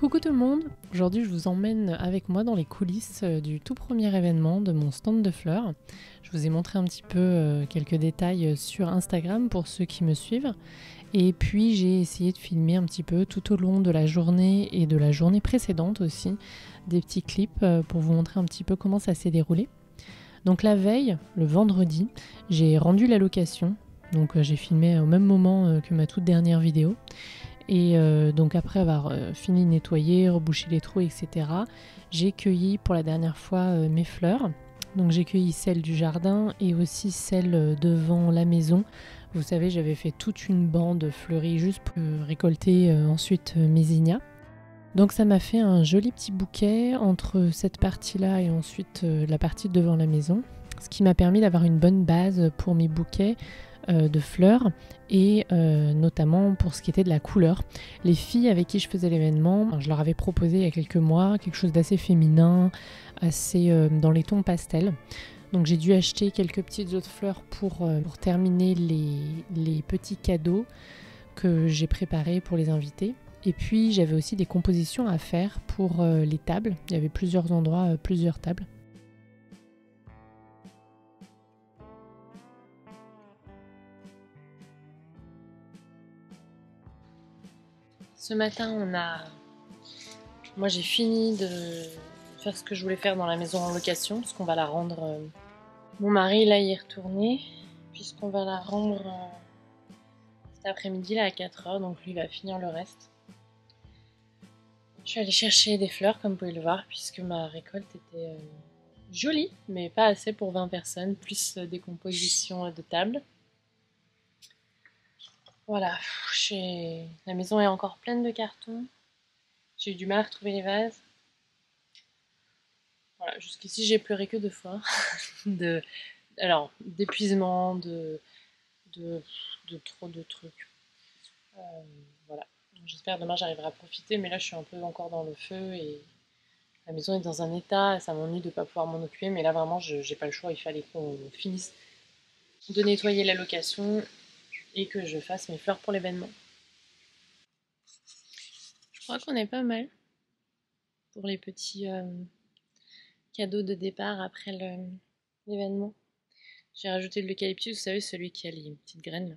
Coucou tout le monde, aujourd'hui je vous emmène avec moi dans les coulisses du tout premier événement de mon stand de fleurs. Je vous ai montré un petit peu quelques détails sur Instagram pour ceux qui me suivent. Et puis j'ai essayé de filmer un petit peu tout au long de la journée et de la journée précédente aussi, des petits clips pour vous montrer un petit peu comment ça s'est déroulé. Donc la veille, le vendredi, j'ai rendu la location, donc j'ai filmé au même moment que ma toute dernière vidéo. Et donc après avoir fini de nettoyer, reboucher les trous, etc., j'ai cueilli pour la dernière fois mes fleurs. Donc j'ai cueilli celles du jardin et aussi celles devant la maison. Vous savez, j'avais fait toute une bande fleurie juste pour récolter ensuite mes zinnias. Donc ça m'a fait un joli petit bouquet entre cette partie-là et ensuite la partie devant la maison. Ce qui m'a permis d'avoir une bonne base pour mes bouquets de fleurs et notamment pour ce qui était de la couleur. Les filles avec qui je faisais l'événement, je leur avais proposé il y a quelques mois quelque chose d'assez féminin, assez dans les tons pastels. Donc j'ai dû acheter quelques petites autres fleurs pour terminer les petits cadeaux que j'ai préparés pour les invités. Et puis j'avais aussi des compositions à faire pour les tables. Il y avait plusieurs endroits, plusieurs tables. Ce matin, moi j'ai fini de faire ce que je voulais faire dans la maison en location, parce qu'on va la rendre... Mon mari là y est retourné, puisqu'on va la rendre cet après-midi là à 4h, donc lui va finir le reste. Je suis allée chercher des fleurs comme vous pouvez le voir, puisque ma récolte était jolie, mais pas assez pour 20 personnes, plus des compositions de table. Voilà, la maison est encore pleine de cartons. J'ai eu du mal à retrouver les vases. Voilà, jusqu'ici j'ai pleuré que 2 fois. D'épuisement, de trop de trucs. Voilà. J'espère demain j'arriverai à profiter, mais là je suis un peu encore dans le feu et la maison est dans un état, ça m'ennuie de ne pas pouvoir m'en occuper, mais là vraiment j'ai pas le choix, il fallait qu'on finisse de nettoyer la location et que je fasse mes fleurs pour l'événement. Je crois qu'on est pas mal pour les petits cadeaux de départ après l'événement. J'ai rajouté de l'eucalyptus, vous savez, celui qui a les petites graines là.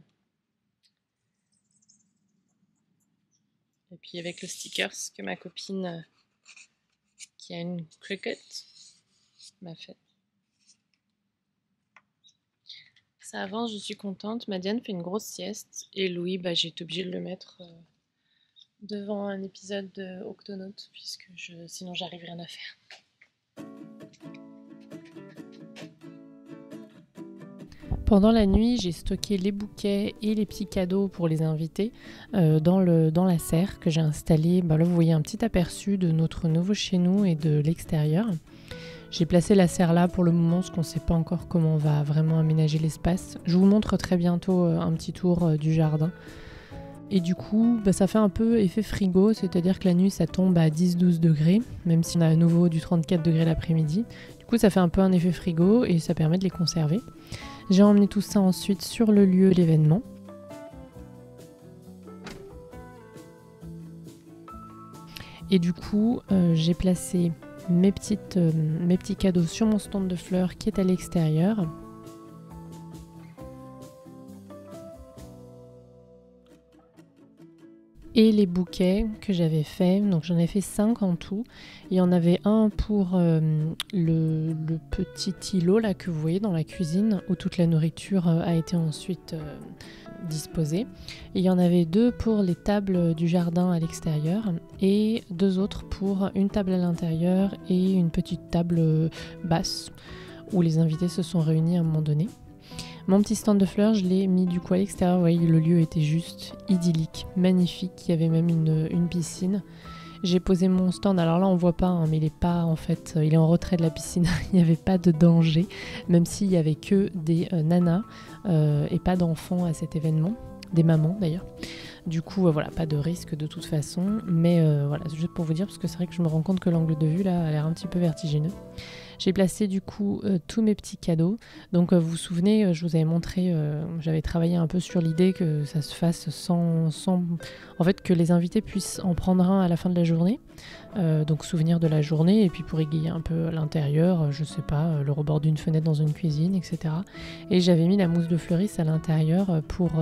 Et puis avec le stickers que ma copine qui a une cricket m'a fait. Ça avance, je suis contente. Madiane fait une grosse sieste et Louis, j'ai été obligée de le mettre devant un épisode de Octonaut puisque sinon j'arrive rien à faire. Pendant la nuit, j'ai stocké les bouquets et les petits cadeaux pour les invités dans la serre que j'ai installée. Là, vous voyez un petit aperçu de notre nouveau chez nous et de l'extérieur. J'ai placé la serre là pour le moment parce qu'on ne sait pas encore comment on va vraiment aménager l'espace. Je vous montre très bientôt un petit tour du jardin. Et du coup, ça fait un peu effet frigo, c'est-à-dire que la nuit ça tombe à 10-12 degrés, même si on a à nouveau du 34 degrés l'après-midi. Du coup, ça fait un peu un effet frigo et ça permet de les conserver. J'ai emmené tout ça ensuite sur le lieu de l'événement. Et du coup, j'ai placé mes petits cadeaux sur mon stand de fleurs qui est à l'extérieur. Et les bouquets que j'avais fait, donc j'en ai fait 5 en tout. Il y en avait un pour le petit îlot là que vous voyez dans la cuisine où toute la nourriture a été ensuite disposée. Et il y en avait 2 pour les tables du jardin à l'extérieur et 2 autres pour une table à l'intérieur et une petite table basse où les invités se sont réunis à un moment donné. Mon petit stand de fleurs, je l'ai mis du coup à l'extérieur. Vous voyez, le lieu était juste idyllique, magnifique. Il y avait même une piscine. J'ai posé mon stand. Alors là, on voit pas, mais il est pas en fait, il est en retrait de la piscine. Il n'y avait pas de danger, même s'il y avait que des nanas et pas d'enfants à cet événement, des mamans d'ailleurs. Du coup, voilà, pas de risque de toute façon. Mais voilà, c'est juste pour vous dire parce que c'est vrai que je me rends compte que l'angle de vue là a l'air un petit peu vertigineux. J'ai placé du coup tous mes petits cadeaux. Donc vous vous souvenez, je vous avais montré, j'avais travaillé un peu sur l'idée que ça se fasse sans... En fait, que les invités puissent en prendre un à la fin de la journée. Donc souvenir de la journée, et puis pour égayer un peu l'intérieur, je sais pas, le rebord d'une fenêtre dans une cuisine, etc. Et j'avais mis la mousse de fleuriste à l'intérieur pour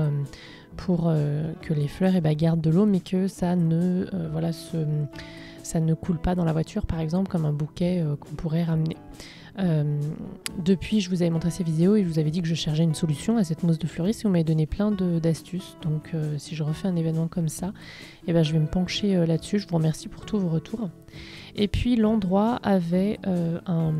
que les fleurs gardent de l'eau, mais que ça ne, ça ne coule pas dans la voiture, par exemple, comme un bouquet qu'on pourrait ramener. Depuis, je vous avais montré ces vidéos et je vous avais dit que je cherchais une solution à cette mousse de fleuriste et vous m'avez donné plein d'astuces. Donc si je refais un événement comme ça, je vais me pencher là-dessus. Je vous remercie pour tous vos retours. Et puis l'endroit avait un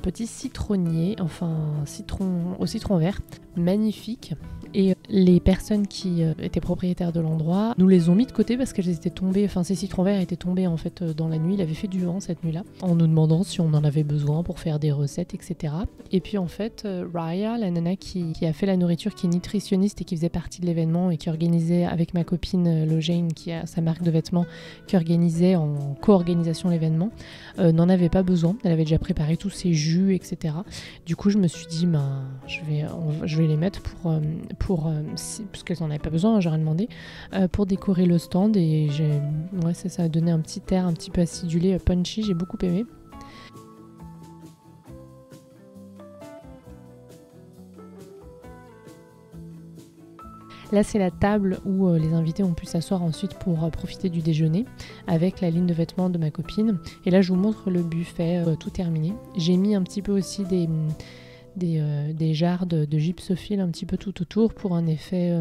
petit citronnier, enfin citron au citron vert, magnifique. Et les personnes qui étaient propriétaires de l'endroit nous les ont mis de côté parce qu'elles étaient tombées, enfin ces citrons verts étaient tombés en fait dans la nuit, il avait fait du vent cette nuit-là, en nous demandant si on en avait besoin pour faire des recettes, etc. Et puis en fait, Raya, la nana qui a fait la nourriture, qui est nutritionniste et qui faisait partie de l'événement et qui organisait avec ma copine Logane, qui a sa marque de vêtements, qui organisait en co-organisation l'événement, n'en avait pas besoin. Elle avait déjà préparé tous ses jus, etc. Du coup, je me suis dit, je vais les mettre parce qu'elles n'en avaient pas besoin, j'aurais demandé, pour décorer le stand. Et ça a donné un petit air un petit peu acidulé, punchy, j'ai beaucoup aimé. Là, c'est la table où les invités ont pu s'asseoir ensuite pour profiter du déjeuner avec la ligne de vêtements de ma copine. Et là, je vous montre le buffet tout terminé. J'ai mis un petit peu aussi des jarres de gypsophile un petit peu tout autour pour un effet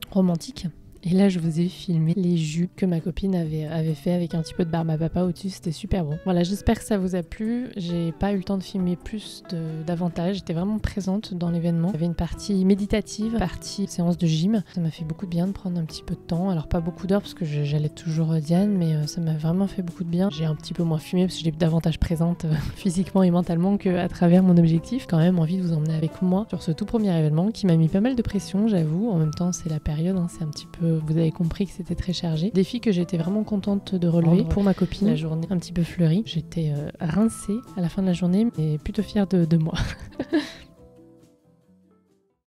romantique. Et là, je vous ai filmé les jus que ma copine avait fait avec un petit peu de barbe à papa au-dessus. C'était super bon. Voilà, j'espère que ça vous a plu. J'ai pas eu le temps de filmer plus davantage. J'étais vraiment présente dans l'événement. Il y avait une partie méditative, partie séance de gym. Ça m'a fait beaucoup de bien de prendre un petit peu de temps. Alors pas beaucoup d'heures parce que j'allais toujours Diane, mais ça m'a vraiment fait beaucoup de bien. J'ai un petit peu moins filmé parce que j'étais davantage présente physiquement et mentalement qu'à travers mon objectif. Quand même envie de vous emmener avec moi sur ce tout premier événement qui m'a mis pas mal de pression, j'avoue. En même temps, c'est la période, c'est un petit peu... Vous avez compris que c'était très chargé. Défi que j'étais vraiment contente de relever pour ma copine. La journée un petit peu fleurie. J'étais rincée à la fin de la journée, mais plutôt fière de moi.